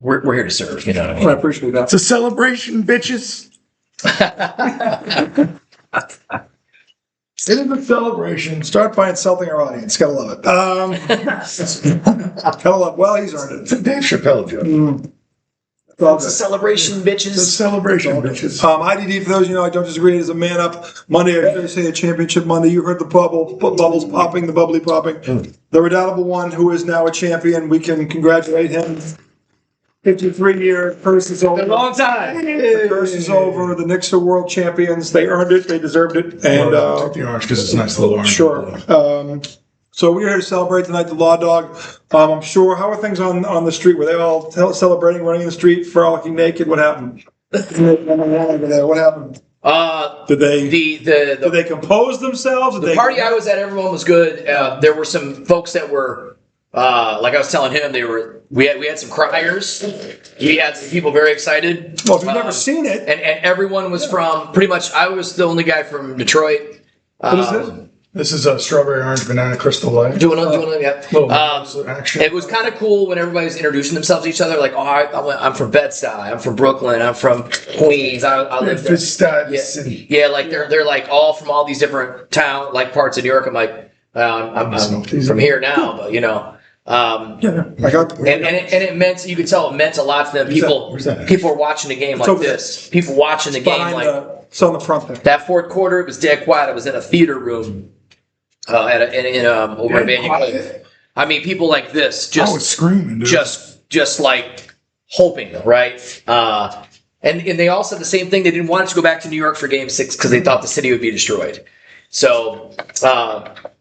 we're here to serve. You know what I mean? Well, I appreciate that. It's a celebration, bitches. It is a celebration. Start by insulting our audience. Gotta love it. Gotta love. Well, he's earned it. It's a Dave Chappelle joke. It's all It's a good. celebration, It's a bitches. celebration, bitches. IDD, for those of you know, I don't disagree. It is a man up Monday. I say a championship Monday. You heard the bubbles popping, the bubbly popping. The redoubtable one, who is now a champion. We can congratulate him. 53-year curse is over. Been a long time. The curse is over. The Knicks are world champions. They earned it. They deserved it. And Take the orange because it's a nice little orange. sure. So we're here to celebrate tonight. The Law Dog. I'm sure. How are things on the street? Were they all celebrating, running in the street, frolicking naked? What happened? What happened? Did they compose themselves? The party I was at, everyone was good. There were some folks that were, like I was telling him, we had some criers. We had some people very excited. Well, if you've never seen it, and everyone was from pretty much. I was the only guy from Detroit. What is this? This is a strawberry orange banana crystal light. Doing it, yeah. Little action. It was kind of cool when everybody was introducing themselves to each other. Like, I'm from Bed-Stuy, I'm from Brooklyn, I'm from Queens. I live there. Bed-Stuy City. Yeah, like they're like all from all these different parts of New York. I'm like, I'm from here now, but you know. I got. And it meant, you could tell it meant a lot to them. Where's that? People were watching the game like over this. People watching the game like it's on the front there. that. Fourth quarter, it was dead quiet. I was in a theater room over at Banyan Cliff. I mean, people like this, I was screaming, dude. just like hoping, right? And they all said the same thing. They didn't want it to go back to New York for Game 6 because they thought the city would be destroyed. So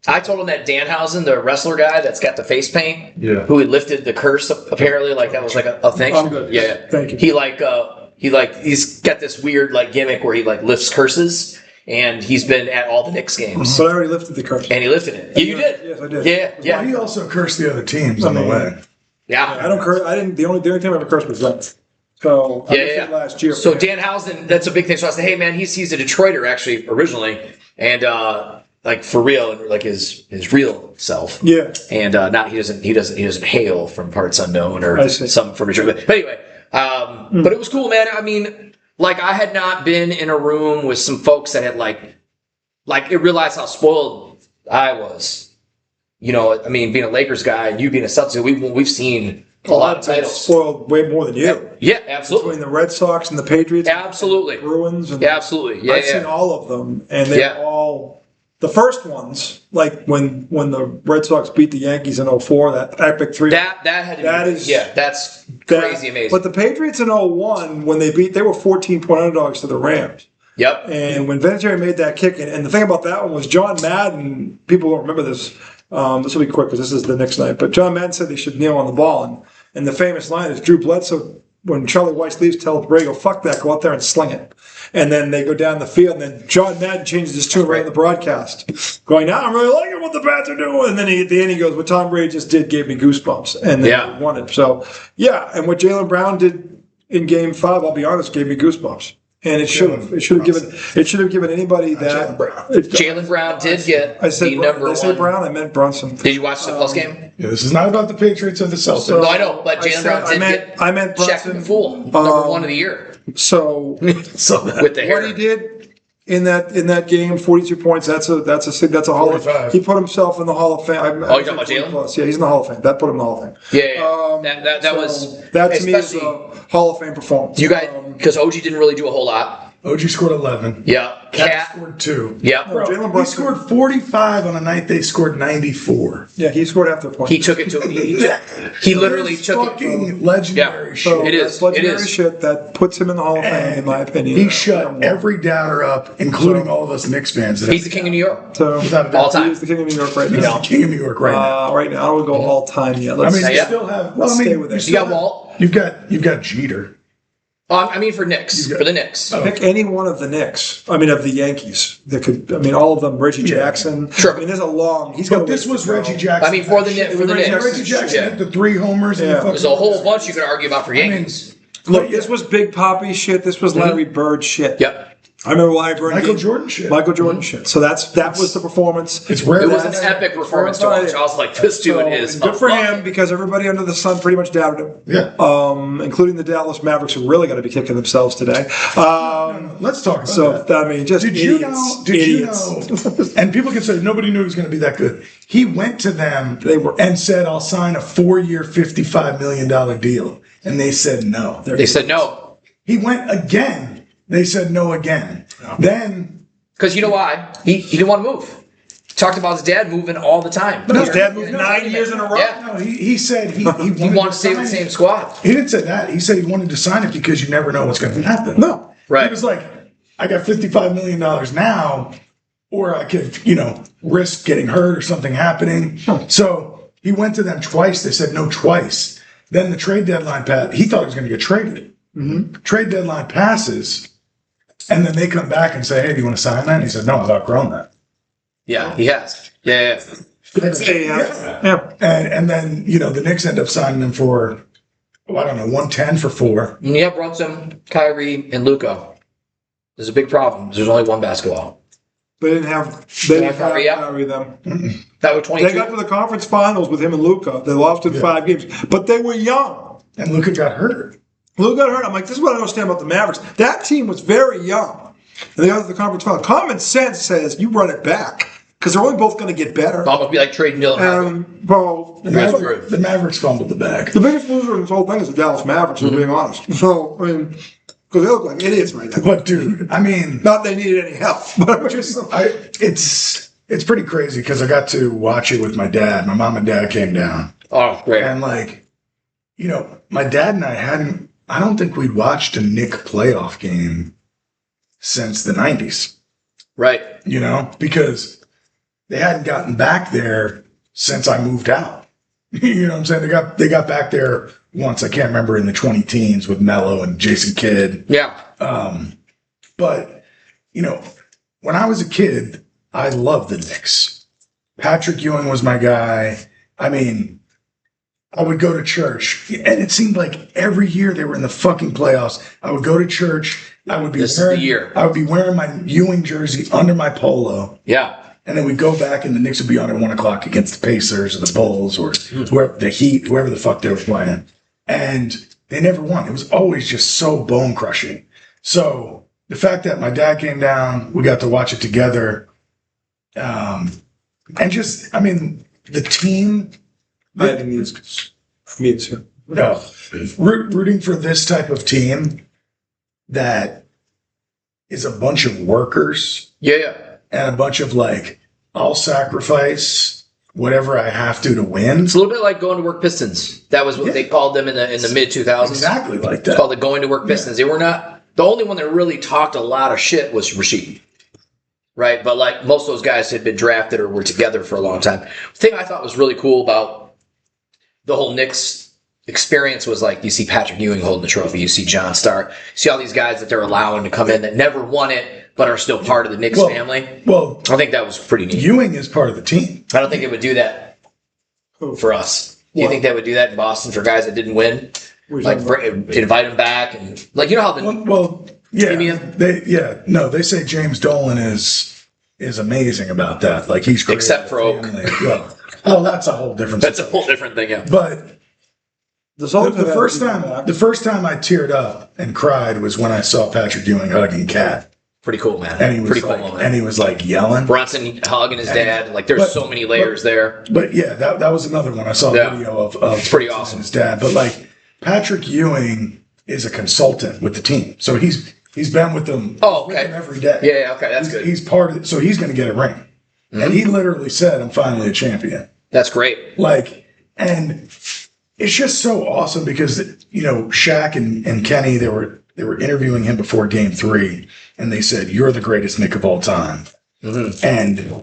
I told him that Danhausen, the wrestler guy that's got the face paint, who had lifted the curse, apparently, like that was like a thing. I'm good. Yeah, Thank you. He's got this weird like gimmick where he like lifts curses, and he's been at all the Knicks games. But I already lifted the curse. And he lifted it. Yeah, you did. Yes, I did. Yeah. He also cursed the other teams on the way. Yeah. I don't curse. I didn't. The only time I ever cursed was that. So I did last year. So Danhausen, that's a big thing. So I said, hey man, he's a Detroiter actually originally, and like for real, like his real self. Yeah. And not he doesn't hail from parts unknown or some from Detroit. But anyway, but it was cool, man. I mean, like I had not been in a room with some folks that had like it realized how spoiled I was. You know, I mean, being a Lakers guy and you being a Celtics, we've seen a lot of titles. Spoiled way more than you. Yeah, absolutely. Between the Red Sox and the Patriots. Absolutely. And the Bruins. And absolutely. Yeah, I've seen all of them, and they're all the first ones. Like when the Red Sox beat the Yankees in 2004, that epic 3. That had to be, that's crazy amazing. But the Patriots in 2001, when they were 14-point underdogs to the Rams. Yep. And when Vinatieri made that kick, and the thing about that one was John Madden. People don't remember this. This will be quick because this is the next night. But John Madden said they should kneel on the ball, and the famous line is Drew Bledsoe, when Charlie Weiss leaves, tells Borrego, "Fuck that, go out there and sling it." And then they go down the field, and then John Madden changes his tune right in the broadcast, going, "Now I'm really liking what the Bats are doing." And then at the end he goes, "What Tom Brady just did gave me goosebumps," and then he won it. So and what Jaylen Brown did in Game 5, I'll be honest, gave me goosebumps. And it should have given anybody that. Jaylen Brown did get the number one. Did I say Brown? I meant Brunson. Did you watch the plus game? Yeah, this is not about the Patriots or the Celtics. No, I know, but Jaylen Brown did get. I meant Shaq Brunson. Fool, number one of the year. So with the hair. What he did in that game, 42 points. That's a Hall of Fame. He put himself in the Hall of Fame. You're talking about Jaylen? Yeah, he's in the Hall of Fame. That put him in the Hall of Fame. Yeah. That to me is a Hall of Fame performance. You guys, because OG didn't really do a whole lot. OG scored 11. Yeah. Cat scored 2. Yeah. Bro, he scored 45 on a night they scored 94. Yeah, he scored half their points. He took it to he literally took fucking legendary shit. It is. Legendary shit that puts him in the Hall of Fame, in my opinion. He shut every doubter up, including all of us Knicks fans. He's the king of New York. So, all time. He's the king of New York right now. He's the king of New York right now. Right now, I would go all time yet. You still have. Let's stay with it. You got Walt. You've got Jeter. I mean, for Knicks. For the Knicks. Pick any one of the Knicks. I mean, of the Yankees. All of them. Reggie Jackson. Sure. I mean, there's a long. But this was Reggie Jackson. I mean, for the Knicks. Reggie Jackson hit the 3 homers. Yeah. There's a whole bunch you could argue about for Yankees. Look, this was Big Poppy shit. This was Larry Bird shit. Yep. I remember why I burned Michael Jordan shit. Michael Jordan shit. So that was the performance. It's rare. It was an epic performance to watch. I was like, this dude is good for him because everybody under the sun pretty much doubted him. Yeah. Including the Dallas Mavericks, who really got to be kicking themselves today. Let's talk about that. I mean, just Did idiots. you know? And people can say nobody knew he was going to be that good. He went to them and said, "I'll sign a 4-year, $55 million deal," and they said no. They said no. He went again. They said no again. No. Then, because you know why? He didn't want to move. He talked about his dad moving all the time. But his dad moved 9 years in a row. Yeah. No, he said he wanted to stay with the same squad. He didn't say that. He said he wanted to sign it because you never know what's going to happen. No. Right. He was like, I got $55 million now, or I could, risk getting hurt or something happening. So he went to them twice. They said no twice. Then the trade deadline passed. He thought he was going to get traded. Mm-hmm. Trade deadline passes. And then they come back and say, "Hey, do you want to sign that?" And he said, "No, I've outgrown that." Yeah, he has. Yeah. And then, the Knicks end up signing him for, 110 for 4. Yeah, Brunson, Kyrie, and Luka. There's a big problem. There's only one basketball. They didn't have Kyrie them. That was 22. They got to the conference finals with him and Luka. They lost in 5 games. But they were young. And Luka got hurt. Luka got hurt. I'm like, this is what I don't understand about the Mavericks. That team was very young. And they got to the conference final. Common sense says you run it back. Because they're only both going to get better. It's almost be like trading Dylan. The Mavericks fumbled the bag. The biggest loser in this whole thing is the Dallas Mavericks, if we're being honest. So, I mean, because they look like idiots right now. But, dude, I mean... Not they needed any help. But it's pretty crazy because I got to watch it with my dad. My mom and dad came down. Oh, great. And, my dad and I don't think we'd watched a Knicks playoff game since the 90s. Right. Because they hadn't gotten back there since I moved out. You know what I'm saying? They got back there once, I can't remember, in the 20-teens with Melo and Jason Kidd. Yeah. But, when I was a kid, I loved the Knicks. Patrick Ewing was my guy. I mean, I would go to church, and it seemed like every year they were in the fucking playoffs. I would go to church. I would be wearing my Ewing jersey under my polo. Yeah. And then we'd go back, and the Knicks would be on at 1 o'clock against the Pacers or the Bulls or the Heat, whoever the fuck they were playing. And they never won. It was always just so bone crushing. So the fact that my dad came down, we got to watch it together. And just, I mean, the team. Me too. No, rooting for this type of team that is a bunch of workers. Yeah. And a bunch of I'll sacrifice whatever I have to win. It's a little bit like going to work Pistons. That was what they called them in the mid 2000s. Exactly like that. It's called the going to work Pistons. They were not the only one that really talked a lot of shit was Rasheed. Right, but most of those guys had been drafted or were together for a long time. The thing I thought was really cool about the whole Knicks experience was you see Patrick Ewing holding the trophy, you see John Stark, you see all these guys that they're allowing to come in that never won it but are still part of the Knicks family. Well, I think that was pretty neat. Ewing is part of the team. I don't think they would do that for us. Do you think they would do that in Boston for guys that didn't win? Invite them back and how the they say James Dolan is amazing about that. He's great. Except for Oak. Well, that's a whole different. That's a whole different thing. Yeah. But the first time I teared up and cried was when I saw Patrick Ewing hugging Kat. Pretty cool, man. And he was and he was yelling. Brunson hugging his dad. There's so many layers there. But yeah, that was another one. I saw a video of it's pretty awesome. His dad. But Patrick Ewing is a consultant with the team, so he's been with them. Oh, okay. With them every day. Yeah, okay, that's good. He's part of it, so he's going to get a ring. Mm-hmm. And he literally said, "I'm finally a champion." That's great. And it's just so awesome because Shaq and Kenny they were interviewing him before Game 3, and they said, "You're the greatest Knick of all time." Mm-hmm.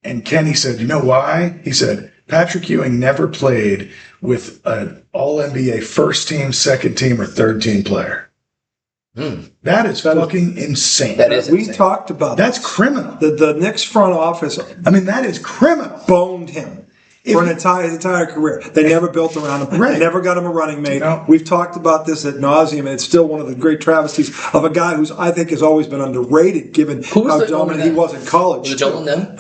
And Kenny said, "You know why?" He said, "Patrick Ewing never played with an All-NBA first team, second team, or third team player." That is fucking insane. That is insane. We talked about that's criminal. The Knicks front office. I mean, that is criminal. Boned him. for his entire career. They never built around him. Right. They never got him a running mate. No. We've talked about this ad nauseum, and it's still one of the great travesties of a guy who's, I think, has always been underrated, given how dominant he was in college. Was it Dolan then?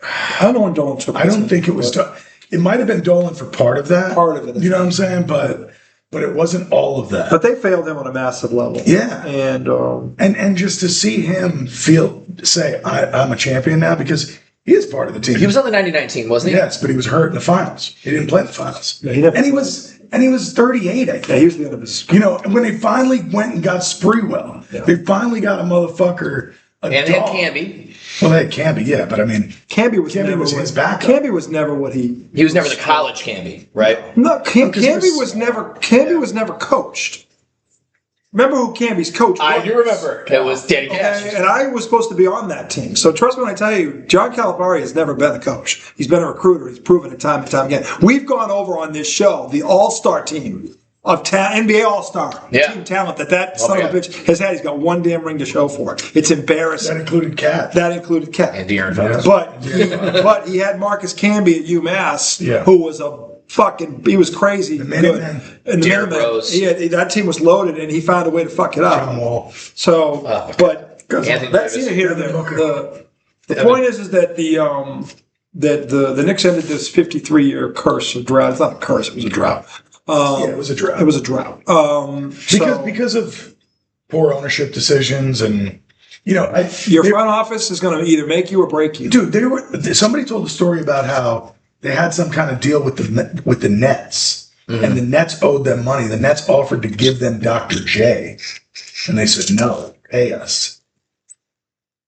I don't know when Dolan took. I don't think it was. It might have been Dolan for part of that. Part of it. You know what I'm saying? But it wasn't all of that. But they failed him on a massive level. Yeah. And just to see him say, I'm a champion now, because he is part of the team. He was on the 99 team, wasn't he? Yes, but he was hurt in the finals. He didn't play in the finals. Yeah, and he was 38, I think. Yeah, he was the end of his. You know, and when they finally went and got Sprewell, they finally got a motherfucker. And they had Camby. Well, they had Camby, yeah, but I mean, Camby was his backup. Camby was never what he. He was never the college Camby, right? No, Camby was never. Camby was never coached. Remember who Camby's coach was? I do remember. It was Danny Cash. Okay, and I was supposed to be on that team. So trust me when I tell you, John Calipari has never been a coach. He's been a recruiter. He's proven it time and time again. We've gone over on this show the all-star team of NBA All-Star team talent that son of a bitch has had. He's got one damn ring to show for it. It's embarrassing. That included Cat. And De'Aaron Fox. But he had Marcus Camby at UMass, who was he was crazy good. And the Rose. That team was loaded, and he found a way to fuck it up. John Wall. So, but that's either here or there. The point is that the Knicks ended this 53-year curse of drought. It's not a curse; it was a drought. It was a drought. It was a drought. Because of poor ownership decisions, and your front office is going to either make you or break you. Dude, somebody told a story about how they had some kind of deal with the Nets, and the Nets owed them money. The Nets offered to give them Dr. J, and they said no, pay us.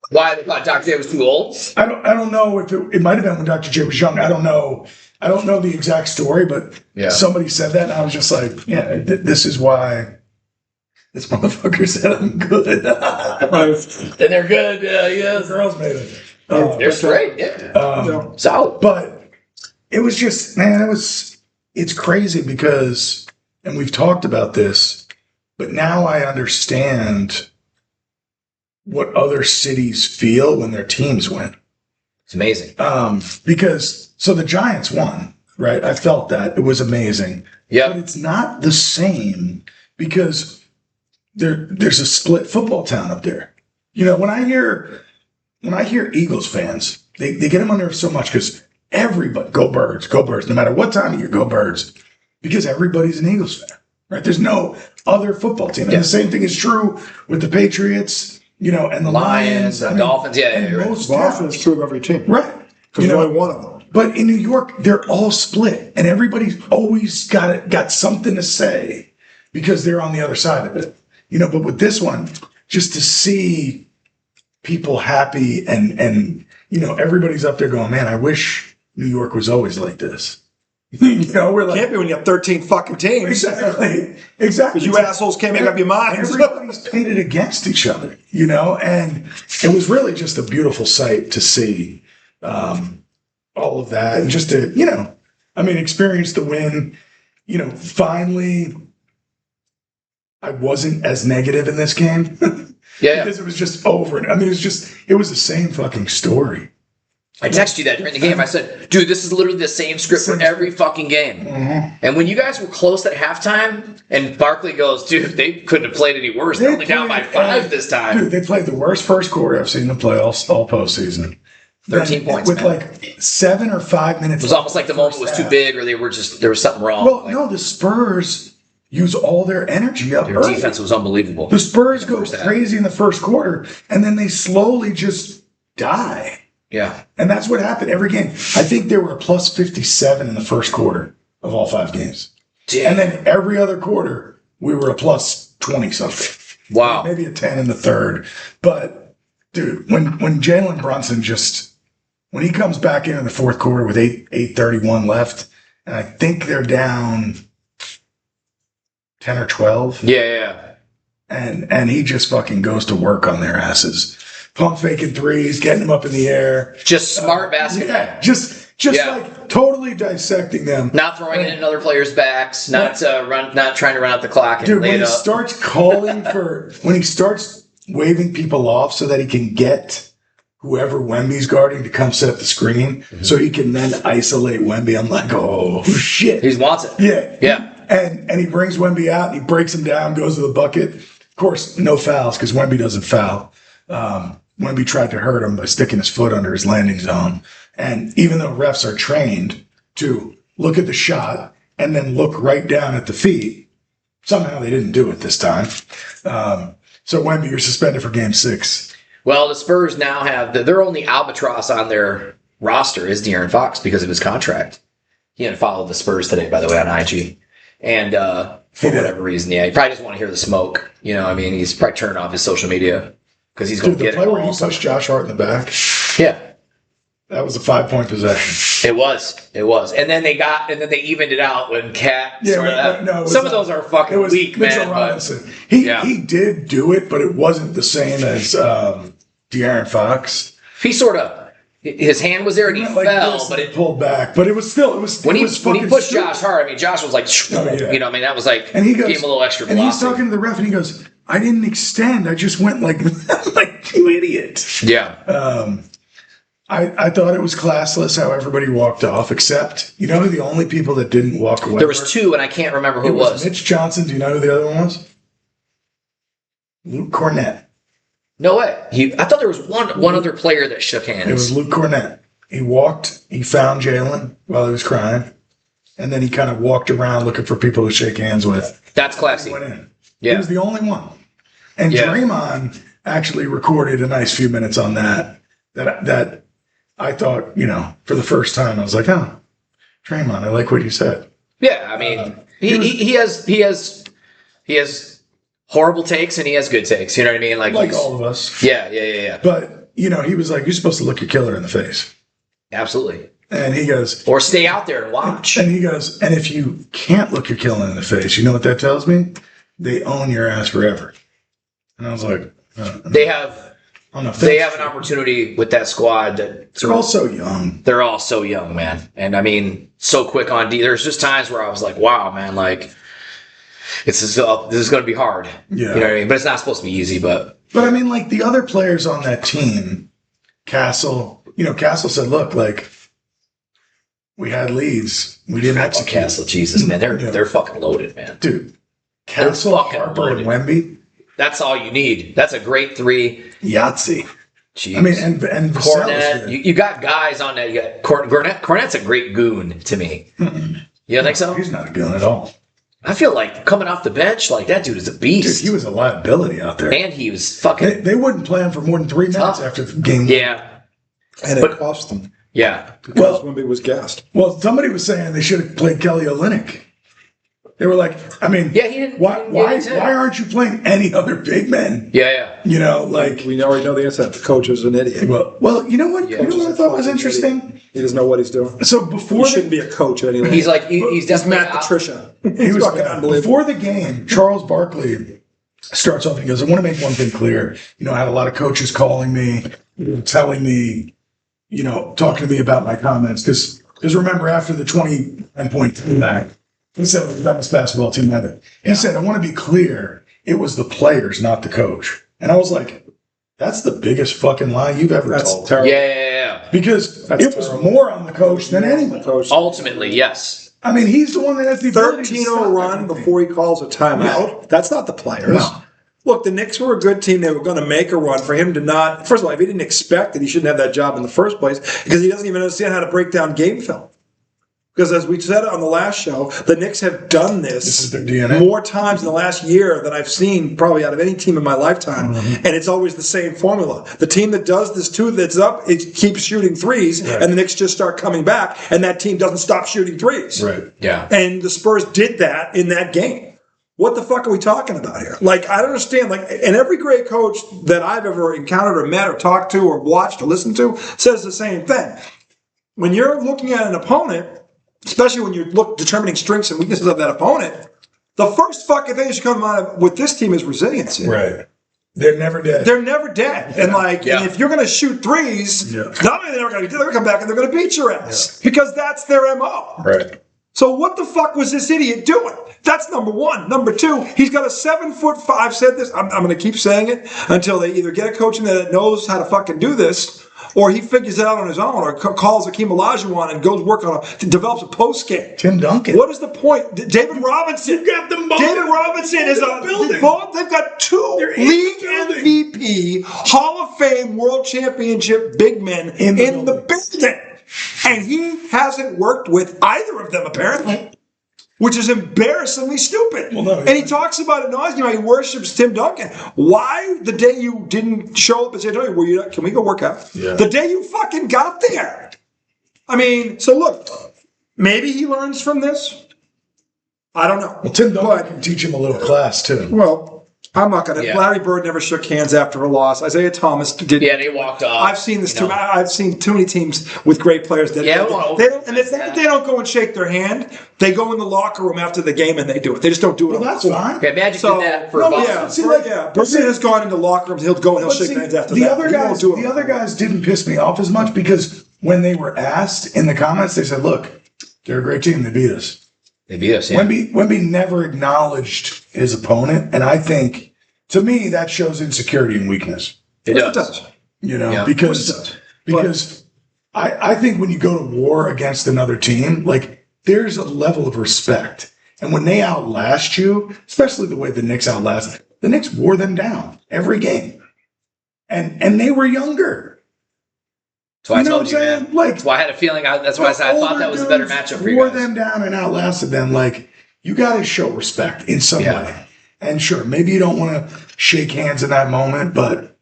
Why they thought Dr. J was too old? I don't know if it might have been when Dr. J was young. I don't know the exact story, but somebody said that, and I was just like, this is why this motherfucker said I'm good. And they're good. The girls made it. They're straight, solid. But it was just, man, it's crazy because, and we've talked about this, but now I understand what other cities feel when their teams win. It's amazing. Because, so the Giants won, right? I felt that. It was amazing. Yeah. But it's not the same because there's a split football town up there. You know, when I hear Eagles fans, they get them on there so much because everybody, go Birds, no matter what time of year, go Birds, because everybody's an Eagles fan, right? There's no other football team. And the same thing is true with the Patriots, and the Lions, the Dolphins. Most Dolphins is true of every team. Right. Because there's only one of them. But in New York, they're all split, and everybody's always got something to say because they're on the other side of it. But with this one, just to see people happy and everybody's up there going, man, I wish New York was always like this. We're like, can't be when you have 13 fucking teams. Exactly. Because you assholes can't make up your minds. Everybody's pitted against each other, and it was really just a beautiful sight to see all of that, and just to, experience the win. Finally, I wasn't as negative in this game. Because it was just over. It was the same fucking story. I texted you that during the game. I said, dude, this is literally the same script for every fucking game. Mm-hmm. And when you guys were close at halftime, and Barkley goes, dude, they couldn't have played any worse. They're only down by 5 this time. Dude, they played the worst first quarter I've seen them play all postseason. 13 points, with like 7 or 5 minutes. It was almost like the moment was too big, or there was something wrong. Well, no, the Spurs use all their energy up. Their defense was unbelievable. The Spurs go crazy in the first quarter, and then they slowly just die. Yeah. And that's what happened every game. I think they were a plus 57 in the first quarter of all 5 games. Damn. And then every other quarter, we were a plus 20 something. Wow. Maybe a 10 in the third. But, dude, when Jalen Brunson when he comes back in the fourth quarter with 8:31 left, and I think they're down 10 or 12. Yeah. And he just fucking goes to work on their asses. Pump faking threes, getting them up in the air. Just smart basketball. Yeah, just like totally dissecting them. Not throwing it in other players' backs, not trying to run out the clock and dude, lay when it he up. Starts calling when he starts waving people off so that he can get whoever Wemby's guarding to come set the screen so he can then isolate Wemby. I'm like, oh, shit. He wants it. Yeah. Yeah. And he brings Wemby out, and he breaks him down, goes to the bucket. Of course, no fouls because Wemby doesn't foul. Wemby tried to hurt him by sticking his foot under his landing zone. And even though refs are trained to look at the shot and then look right down at the feet, somehow they didn't do it this time. So Wemby, you're suspended for Game 6. Well, the Spurs now have their only albatross on their roster is De'Aaron Fox because of his contract. He unfollowed the Spurs today, by the way, on IG. And for whatever reason, he probably just want to hear the smoke. You know, I mean, he's probably turning off his social media because he's going to get it. The play where he pushed Josh Hart in the back. Yeah. That was a 5-point possession. It was. And then they evened it out when Cat. Yeah, some of those are fucking weak, Mitchell man. Robinson. He did do it, but it wasn't the same as De'Aaron Fox. He sort of. His hand was there and he fell, but it pulled back. But it was still. When he pushed Josh Hart, I mean, Josh was like, you know, I mean, that was like, and he goes, gave him a little extra velocity. And he's talking to the ref, and he goes, "I didn't extend. I just went like, like you idiot." Yeah. I thought it was classless how everybody walked off, except, you know who the only people that didn't walk away There was two, and I can't remember who it was. Mitch Johnson. Do you know who the other one was? Luke Cornett. No way. I thought there was one other player that shook hands. It was Luke Cornett. He walked, he found Jalen while he was crying, and then he kind of walked around looking for people to shake hands with. That's classy. He went in. Yeah. He was the only one. And Draymond actually recorded a nice few minutes on that I thought, you know, for the first time, I was like, oh, Draymond, I like what you said. Yeah, I mean, he has horrible takes and he has good takes. You know what I mean? Like all of us. Yeah. But, you know, he was like, you're supposed to look your killer in the face. Absolutely. And he goes... Or stay out there and watch. And he goes, and if you can't look your killer in the face, you know what that tells me? They own your ass forever. And I was like... They have an opportunity with that squad that... They're all so young. They're all so young, man. And, I mean, so quick on D. There's just times where I was like, wow, man, like... This is going to be hard. Yeah. You know what I mean? But it's not supposed to be easy, But I mean, like, the other players on that team, Castle said, look, like, we had leads. We didn't execute. Castle, Jesus, man. They're fucking loaded, man. Dude, Castle, Harper, and Wemby. That's all you need. That's a great three. Yahtzee. Jeez. I mean, and Cornette. You got guys on that. You got Cornette's a great goon to me. Mm-mm. You don't think so? He's not a goon at all. I feel like coming off the bench, like that dude is a beast. Dude, he was a liability out there. And he was fucking... They wouldn't play him for more than 3 minutes after the game. Yeah. And it cost them. Yeah. Because Wemby was gassed. Well, somebody was saying they should have played Kelly Olynyk. They were like, I mean, yeah, he didn't. Why aren't you playing any other big men? Yeah. You know, like we already know the answer. The coach is an idiot. Well, you know what? You know what I thought was interesting? He doesn't know what he's doing. So before he shouldn't be a coach anyway. He's like he's definitely Matt Patricia. He was fucking unbelievable. Before the game, Charles Barkley starts off and he goes, I want to make one thing clear. You know, I had a lot of coaches calling me, telling me, you know, talking to me about my comments. Because remember, after the 29-point comeback, he said it was the best basketball team ever. He said, I want to be clear, it was the players, not the coach. And I was like, that's the biggest fucking lie you've ever told. Terrible. Yeah. Because it was more on the coach than anyone. Ultimately, yes. I mean, he's the one that has the 13-0 run before he calls a timeout. Yeah. That's not the players. No. Look, the Knicks were a good team. They were going to make a run. For him to not... First of all, if he didn't expect it, he shouldn't have that job in the first place because he doesn't even understand how to break down game film. Because as we said on the last show, the Knicks have done this is their DNA. More times in the last year than I've seen probably out of any team in my lifetime. Mm-hmm. And it's always the same formula. The team that does this too, that's up, it keeps shooting threes, right. And the Knicks just start coming back, and that team doesn't stop shooting threes. Right. Yeah. And the Spurs did that in that game. What the fuck are we talking about here? Like, I don't understand. Like, and every great coach that I've ever encountered or met or talked to or watched or listened to says the same thing. When you're looking at an opponent, especially when you're determining strengths and weaknesses of that opponent, the first fucking thing that should come out with this team is resiliency. Right. They're never dead. They're never dead. Yeah. And if you're going to shoot threes, not only are they never going to do, they're going to come back and they're going to beat your ass because that's their MO. Right. So what the fuck was this idiot doing? That's number one. Number two, he's got a 7'5". I've said this. I'm going to keep saying it until they either get a coach in there that knows how to fucking do this, or he figures it out on his own, or calls Akeem Olajuwon and goes work on develops a post game. Tim Duncan. What is the point? David Robinson. You got them both. David Robinson is a building. They've got two league MVP, Hall of Fame, World Championship big men in the building. And he hasn't worked with either of them, apparently, which is embarrassingly stupid. Well, no, and he talks about it nauseam. He worships Tim Duncan. Why the day you didn't show up and say, can we go work out? Yeah. The day you fucking got there. I mean, so look, maybe he learns from this. I don't know. Well, Tim Duncan can teach him a little class, too. Well, I'm not going to. Yeah. Larry Bird never shook hands after a loss. Isaiah Thomas did. Yeah, they walked off. I've seen this too. I've seen too many teams with great players that they don't go and shake their hand. They go in the locker room after the game and they do it. They just don't do it. Well, that's fine. Okay, Magic did that for Boston. Bird has gone into locker rooms. He'll go and he'll shake hands after the that. The other guys didn't piss me off as much because when they were asked in the comments, they said, "Look, they're a great team. They beat us. They beat us." Yeah. Wemby never acknowledged his opponent, and I think. To me, that shows insecurity and weakness. It does. You know, because I think when you go to war against another team, like there's a level of respect. And when they outlast you, especially the way the Knicks outlasted, the Knicks wore them down every game. And they were younger. That's why I told you, man. Like, that's why I had a feeling. That's why I said I thought that was a better matchup for you guys. Wore them down and outlasted them. Like, you got to show respect in some way. And sure, maybe you don't want to shake hands in that moment, but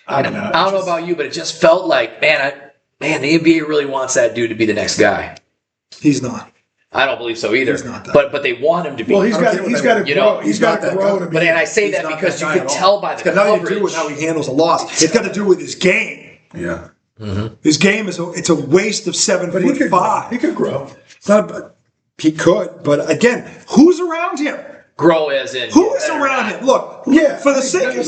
I don't know. I don't know about you, but it just felt like, man, the NBA really wants that dude to be the next guy. He's not. I don't believe so either. He's not that. But they want him to be. Well, he's got to grow. He's got to grow. But and I say that because you can tell by the coverage. It's got nothing to do with how he handles a loss. It's got to do with his game. Yeah. Mm-hmm. His game it's a waste of 7'5". He could grow. He could, but again, who's around him? Grow as in who is around him? Look, for the sake of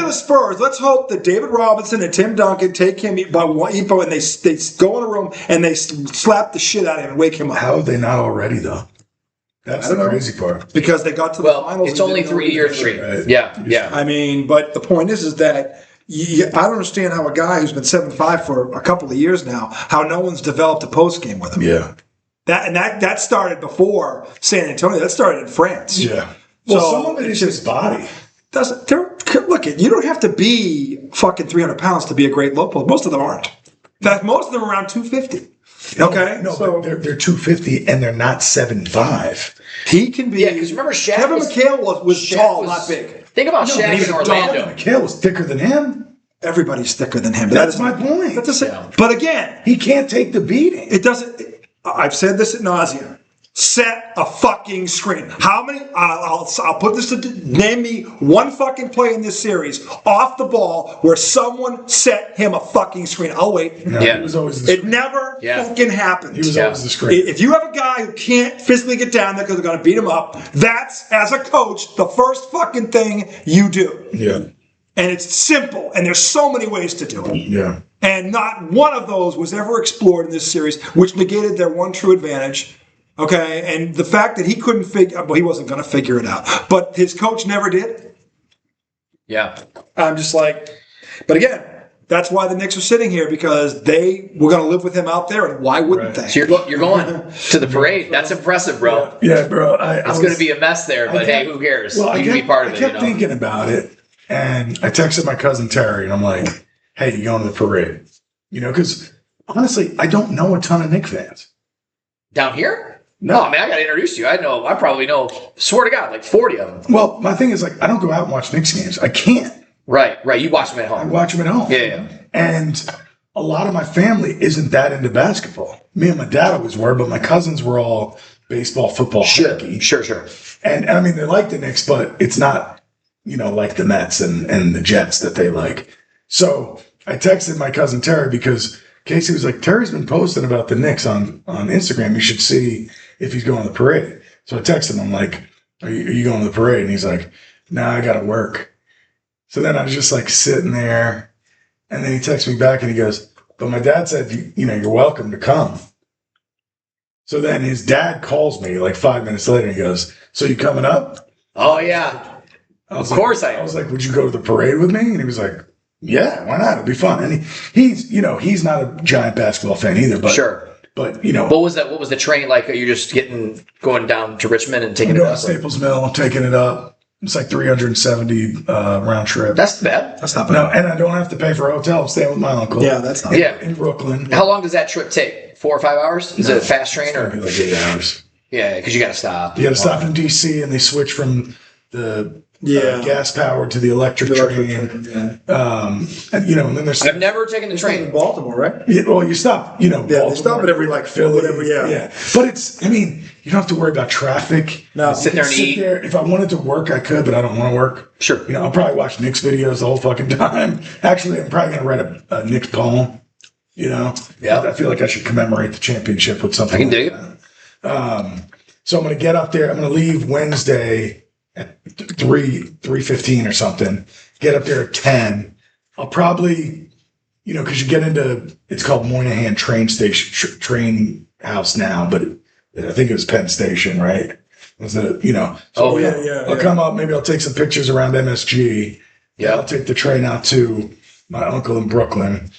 the Spurs, let's hope that David Robinson and Tim Duncan take him by one and they go in a room and they slap the shit out of him and wake him up. How are they not already though? That's the crazy part. Because they got to the finals. It's only 3 years. Right? Yeah. I mean, but the point is that. I don't understand how a guy who's been 7'5" for a couple of years now, how no one's developed a post game with him. Yeah. That started before San Antonio. That started in France. Yeah. Well, some of it is his body. Look, you don't have to be fucking 300 pounds to be a great low post. Most of them aren't. In fact, most of them are around 250. Okay? No, so they're 250 and they're not 7'5". He can be. Yeah, because remember Shaq Kevin McHale was tall, not big. Think about Shaq in Orlando. McHale was thicker than him. Everybody's thicker than him. That's my point. But again, he can't take the beating. It doesn't. I've said this at nauseam. Set a fucking screen. How many? I'll put this to name me one fucking play in this series off the ball where someone set him a fucking screen. I'll wait. No, it was always the screen. It never fucking happened. He was always the screen. If you have a guy who can't physically get down there because they're going to beat him up, that's, as a coach, the first fucking thing you do. Yeah. And it's simple, and there's so many ways to do it. Yeah. And not one of those was ever explored in this series, which negated their one true advantage. Okay, and the fact that he couldn't he wasn't going to figure it out, but his coach never did. Yeah. I'm just like, but again, that's why the Knicks are sitting here, because they were going to live with him out there, and why wouldn't they? So you're going to the parade. That's impressive, bro. Yeah, bro. It's going to be a mess there, but hey, who cares? Well, you can be part of it. I kept thinking about it, and I texted my cousin Terry, and I'm like, hey, you going to the parade? You know, because honestly, I don't know a ton of Knicks fans. Down here? No, I mean, I got to introduce you. I probably know, swear to God, like 40 of them. Well, my thing is, like, I don't go out and watch Knicks games. I can't. Right. You watch them at home. I watch them at home. Yeah. And a lot of my family isn't that into basketball. Me and my dad always were, but my cousins were all baseball, football, hockey. Sure. And I mean, they like the Knicks, but it's not, like the Mets and the Jets that they like. So I texted my cousin Terry because Casey was like, Terry's been posting about the Knicks on Instagram. You should see if he's going to the parade. So I texted him. I'm like, are you going to the parade? And he's like, nah, I got to work. So then I was just like sitting there. And then he texts me back and he goes, but my dad said, you're welcome to come. So then his dad calls me like 5 minutes later and he goes, "So you coming up?" Oh yeah, of course I am. I was like, "Would you go to the parade with me?" And he was like, "Yeah, why not? It'll be fun." And he's not a giant basketball fan either, but sure. But what was that? What was the train like? Are you just going down to Richmond and taking it up? Staples Mill, taking it up. It's like 370 round trip. That's bad. That's not bad. No, and I don't have to pay for a hotel. I'm staying with my uncle. Yeah, that's not bad. In Brooklyn. How long does that trip take? 4 or 5 hours? Is it a fast train or like 8 hours? Yeah, because you got to stop. You got to stop in DC, and they switch from the gas powered to the electric train. And then there's. I've never taken the train in Baltimore, right? Yeah, well, you stop. Yeah, they stop at every Philly, whatever. Yeah. But it's. I mean, you don't have to worry about traffic. No, sit there and eat. If I wanted to work, I could, but I don't want to work. Sure. I'll probably watch Knicks videos the whole fucking time. Actually, I'm probably gonna write a Knicks poem. Yeah. I feel like I should commemorate the championship with something. I can dig it. So I'm gonna get up there. I'm gonna leave Wednesday at 3:15 or something. Get up there at 10. I'll probably, because you get into, it's called Moynihan Train Station, Train House now, but I think it was Penn Station, right? So I'll come up. Maybe I'll take some pictures around MSG. Yeah, I'll take the train out to my uncle in Brooklyn,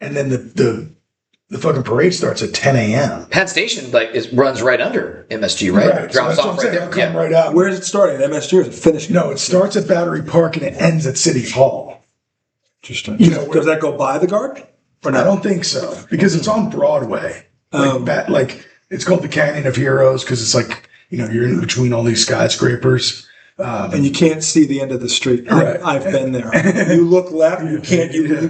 and then the fucking parade starts at 10 a.m. Penn Station runs right under MSG, right? Drops off right there. Come right out. Where is it starting? At MSG or is it finishing? No, it starts at Battery Park and it ends at City Hall. Interesting. Does that go by the Guard? Or not? I don't think so because it's on Broadway. It's called the Canyon of Heroes because it's like you're in between all these skyscrapers. And you can't see the end of the street. Right. I've been there. You look left, you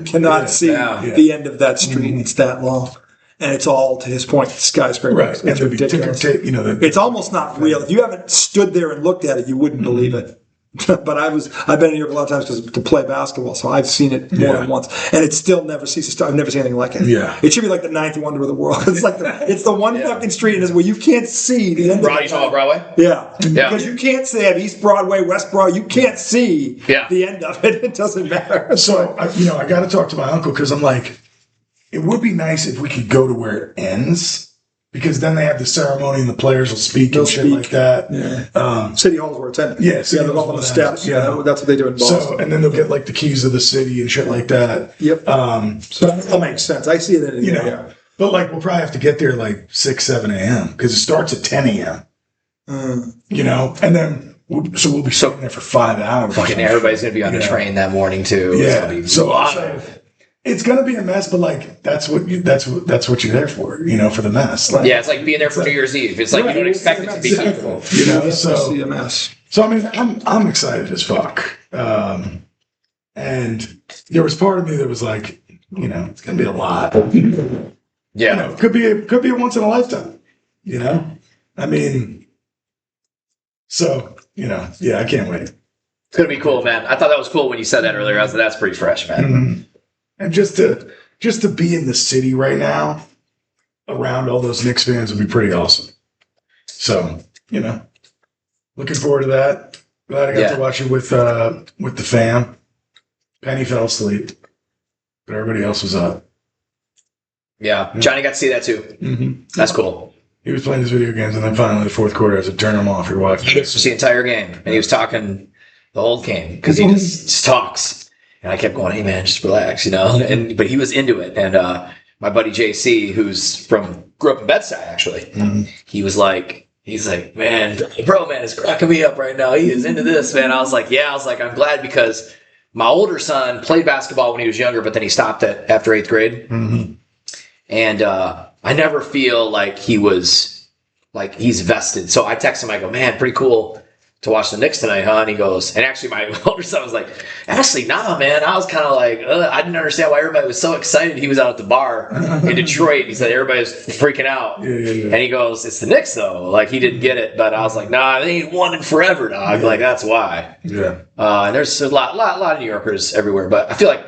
cannot see the end of that street. It's that long. And it's all, to his point, skyscrapers. Right. It's ridiculous. It's almost not real. If you haven't stood there and looked at it, you wouldn't believe it. But I've been in New York a lot of times to play basketball, so I've seen it more than once, and it still never ceases. I've never seen anything like it. Yeah, it should be like the ninth wonder of the world. It's like it's the one fucking street where you can't see the end. You talking about Broadway? Yeah, because you can't see East Broadway, West Broadway. You can't see the end of it. It doesn't matter. So I got to talk to my uncle because I'm like, it would be nice if we could go to where it ends. Because then they have the ceremony and the players will speak like that. Yeah. City Hall's where it's ending. Yeah, they're up on the steps. Yeah, that's what they do in Boston. So, and then they'll get like the keys of the city and shit like that. Yep. So that makes sense. I see it in But we'll probably have to get there like 6, 7 a.m. because it starts at 10 a.m. And then we'll be sitting there for 5 hours. Fucking everybody's gonna be on the train that morning too. Yeah. It's gonna be a mess, but that's what you're there for, for the mess. It's like being there for New Year's Eve. It's like you don't expect it to be beautiful. See a mess. So I mean, I'm excited as fuck. And there was part of me that was like, it's gonna be a lot. Yeah, could be a once in a lifetime. I mean, so I can't wait. It's gonna be cool, man. I thought that was cool when you said that earlier. I was like, that's pretty fresh, man. Mm-hmm. And just to be in the city right now, around all those Knicks fans would be pretty awesome. So, looking forward to that. Glad I got to watch it with the fam. Penny fell asleep, but everybody else was up. Yeah, Johnny got to see that too. Mm-hmm. That's cool. He was playing his video games, and then finally the fourth quarter, I said, "Turn them off. You're watching." He gets to see the entire game, and he was talking the whole game because he just talks. And I kept going, "Hey man, just relax," but he was into it. And my buddy JC, who's grew up in Bed-Stuy actually, he's like, "Man, bro, man, is cracking me up right now. He is into this, man." I was like, "I'm glad because my older son played basketball when he was younger, but then he stopped it after 8th grade, and I never feel like he's vested." So I text him, I go, "Man, pretty cool to watch the Knicks tonight, huh?" And he goes, and actually my older son was like, "Actually, nah, man." I was kind of like, I didn't understand why everybody was so excited. He was out at the bar in Detroit. He said everybody was freaking out. Yeah. And he goes, "It's the Knicks though." Like he didn't get it, but I was like, "Nah, they ain't won in forever, dog." Like that's why. Yeah. And there's a lot of New Yorkers everywhere, but I feel like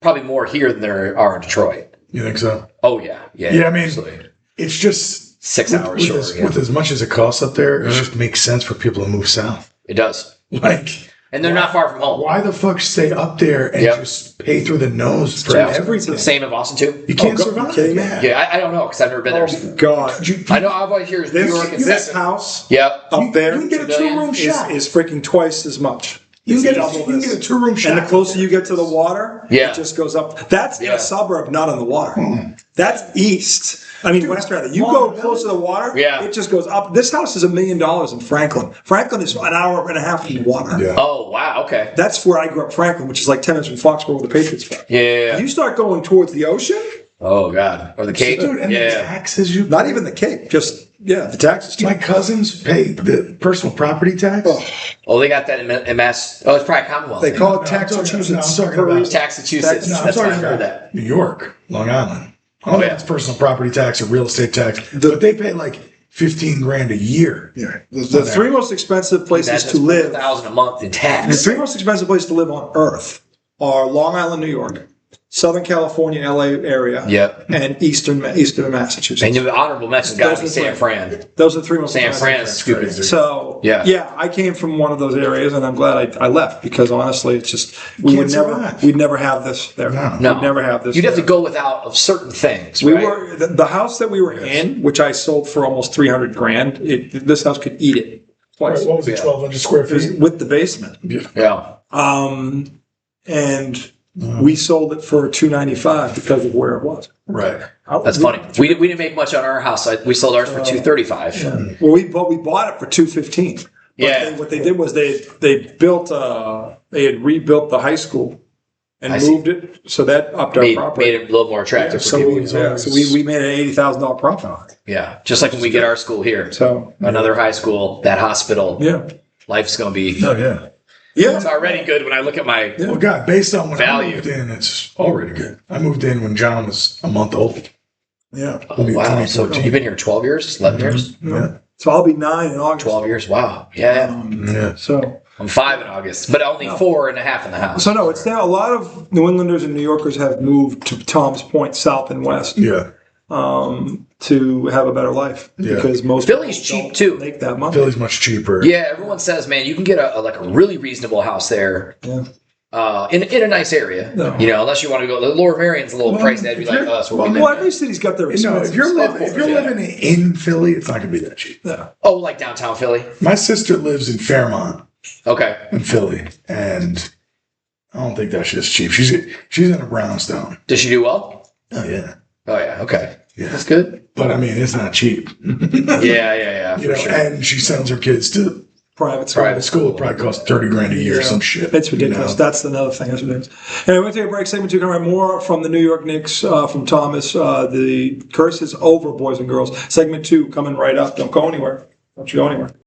probably more here than there are in Detroit. You think so? Oh yeah. Yeah, I mean, absolutely. It's just 6 hours short. With as much as it costs up there, it just makes sense for people to move south. It does. And And they're not far from home. Why the fuck stay up there and just pay through the nose for everything? Same in Boston too. You can't survive. Yeah, I don't know because I've never been there. Oh God! I know I've always heard New York. This house, up there, you can get a 2-room shack. Is freaking twice as much. You can get a 2-room shack. And the closer you get to the water, it just goes up. That's in a suburb, not on the water. That's east. I mean, west rather. You go close to the water, it just goes up. This house is $1 million in Franklin. Franklin is an hour and a half from the water. Yeah. Oh, wow. Okay. That's where I grew up, Franklin, which is like 10 minutes from Foxborough, where the Patriots play. Yeah. You start going towards the ocean. Oh, God. Or the Cape. Dude, and the taxes you... Not even the Cape. Just, the taxes. My cousins pay the personal property tax. Oh, they got that in Mass. Oh, it's probably Commonwealth. They call it Massachusetts. Massachusetts. That's why I heard that. New York, Long Island. Oh, yeah. It's personal property tax or real estate tax. But they pay like $15,000 a year. Yeah. The three most expensive places to live. $1,000 a month in tax. The three most expensive places to live on Earth are Long Island, New York, Southern California, LA area, and eastern Massachusetts. And the honorable mention's got to be San Fran. Those are the three most San Fran's stupid. So I came from one of those areas, and I'm glad I left because honestly, it's just we'd never have this there. No, we'd never have this. You'd have to go without of certain things. We were the house that we were in, which I sold for almost $300,000. This house could eat it twice. What was it? 1,200 square feet with the basement. Yeah. And we sold it for $295 because of where it was. Right. That's funny. We didn't make much on our house. We sold ours for $235. Well, we bought it for $215. What they did was they built they had rebuilt the high school and moved it, so that upped our property. Made it a little more attractive for people. So we made an $80,000 profit on it. Yeah, just like when we get our school here. So another high school, that hospital. Yeah, life's gonna be. Oh yeah. Yeah, it's already good when I look at my well, God, based on when value. I moved in, it's already good. I moved in when John was a month old. Yeah. Oh, wow. So you've been here 12 years, 11 years? Yeah. So I'll be 9 in August. 12 years. Wow. Yeah. So I'm 5 in August, but only 4.5 in the house. So no, it's now a lot of New Englanders and New Yorkers have moved to Tom's Point, south and west. Yeah. To have a better life because most Philly's cheap too. Make that money. Philly's much cheaper. Yeah, everyone says, man, you can get a really reasonable house there. Yeah. In a nice area, unless you want to go. The Lower Marion's a little pricey. That'd be like us. Every city's got their expenses. If you're living in Philly, it's not going to be that cheap. Yeah. Oh, like downtown Philly. My sister lives in Fairmont. Okay. In Philly, and I don't think that shit's cheap. She's in a brownstone. Does she do well? Oh yeah. Oh yeah. Okay. Yeah. That's good. But I mean, it's not cheap. Yeah. For sure. And she sends her kids to private school. Private school probably costs $30,000 a year or some shit. It's ridiculous. That's another thing. That's ridiculous. Anyway, we're going to take a break. Segment 2 coming right more from the New York Knicks from Thomas. The curse is over, boys and girls. Segment 2 coming right up. Don't go anywhere. Don't you go anywhere.